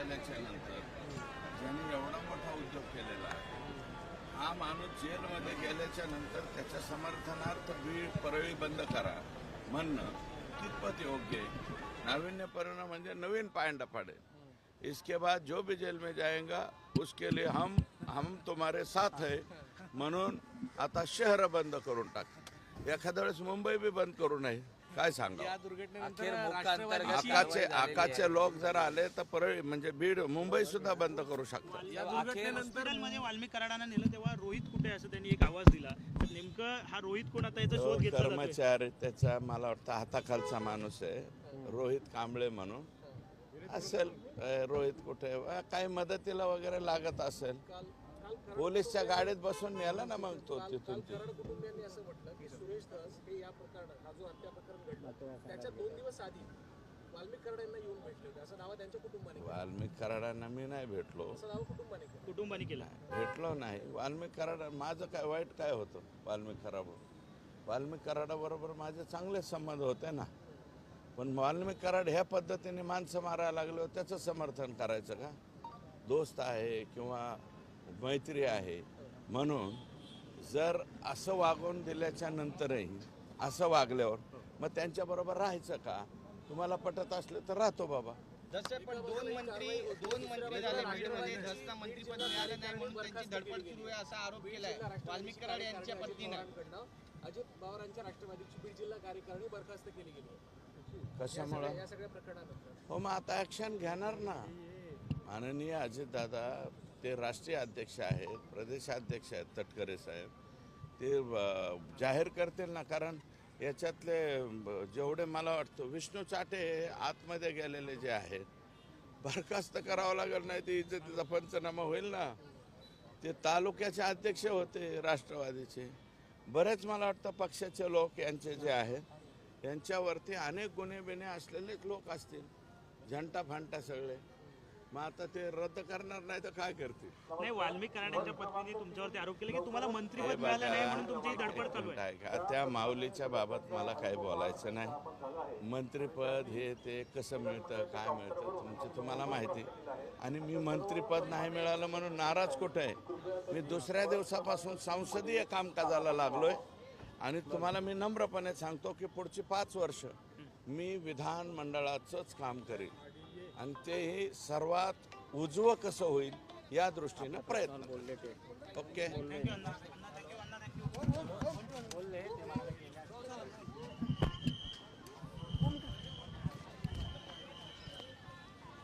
झाल्याच्या नंतर ज्यांनी एवढा मोठा उद्योग केलेला आहे, हा माणूस जेलमध्ये गेल्याच्या नंतर त्याच्या समर्थनार्थ बीड परळी बंद करा म्हणणं कितपत योग्य आहे? नाविन्यपूर्ण म्हणजे नवीन पायंडा पाडेल. इसके बाद जो भी जेल में जाएगा उसके लिए हम तुम्हारे साथ है म्हणून आता शहर बंद करून टाक. एखाद्या वेळेस मुंबई बी बंद करू नये. काय सांगा? या दुर्घटनेनंतर आकाचे लोक जर आले तर परळी म्हणजे बीड मुंबई सुद्धा बंद करू शकतात. या दुर्घटनेनंतर म्हणजे वाल्मिक कराडांना नेलं तेव्हा रोहित कुठे असं त्यांनी एक आवाज दिला. तर नेमकं हा रोहित कोण आता याचा शोध घेतला जातोय? कर्मचारी त्याचा मला वाटतं हाताखालचा माणूस आहे, रोहित कांबळे म्हणून असेल. रोहित कुठे काही मदतीला वगैरे लागत असेल, पोलीसच्या गाडीत बसून नेला ना मग तो तिथून. कुटुंबियांनी असं म्हटलं की सुरेश धस हे या प्रकरणात हा जो हत्या प्रकरण घडला त्याच्या 2 दिवस आधी वाल्मिक कराड यांना येऊन भेटले होते असं दावा त्यांच्या कुटुंबाने केला. वाल्मिक कराडांना मी नाही भेटलो, असं दावा कुटुंबाने केला. भेटलो नाही. वाल्मिक कराड माझं काय वाईट काय होतं? वाल्मिक कराडाबरोबर माझे चांगले संबंध होते ना. पण वाल्मिक कराड ह्या पद्धतीने माणसं मारायला लागलो त्याचं समर्थन करायचं का? दोस्त आहे किंवा मैत्री आहे म्हणून जर असं वागवून दिल्याच्या नंतरही असं वागल्यावर मग त्यांच्याबरोबर राहायचं का? तुम्हाला पटत असलं तर राहतो बाबा. जसे पण दोन मंत्री झाले बीडमध्ये, धसना मंत्रीपद मिळालं नाही म्हणून त्यांची धडपड सुरू आहे असा आरोप केलाय वाल्मिक कराड यांच्या पत्नीनं. अजित पवारांच्या राष्ट्रवादीची बीड जिल्हा कार्यकारिणी बरखास्त केली गेली. कशामुळे? या सगळ्या प्रकरणानंतर हो, मग आता ॲक्शन घेणार ना. माननीय अजितदादा ते राष्ट्रीय अध्यक्ष आहेत, प्रदेशाध्यक्ष आहेत तटकरे साहेब, ते जाहीर करतील ना. कारण याच्यातले जेवढे मला वाटतं विष्णू चाटे आतमध्ये गेलेले जे आहेत बरखास्त करावं लागेल, नाही ते इज्जतीचा पंचनामा होईल ना. ते तालुक्याचे अध्यक्ष होते राष्ट्रवादीचे. बरेच मला वाटतं पक्षाचे लोक यांचे जे आहेत यांच्यावरती अनेक गुन्हे बिन्हे असलेलेच लोक असतील, झंटा फांटा सगळे. मग आता ते रद्द करणार नाही तर काय करतील? नाही, वाल्मिक कराड यांच्या पत्नीने तुमच्यावरती आरोप केला की तुम्हाला मंत्रिपद मिळालं नाही म्हणून तुमची ही धडपड चालू आहे. का त्या माऊलीच्या बाबत मला काही बोलायचं नाही. मंत्रिपद हे ते कसं मिळतं काय मिळतं तुम्हाला माहिती. आणि मी मंत्रिपद नाही मिळालं म्हणून नाराज कुठं आहे? मी दुसऱ्या दिवसापासून संसदीय कामकाजाला लागलोय आणि तुम्हाला मी नम्रपणे सांगतो की पुढची 5 वर्ष मी विधानमंडळाचंच काम करेन आणि तेही सर्वात उजवं कसं होईल या दृष्टीनं प्रयत्न. ओके. थँक्यू अण्णा.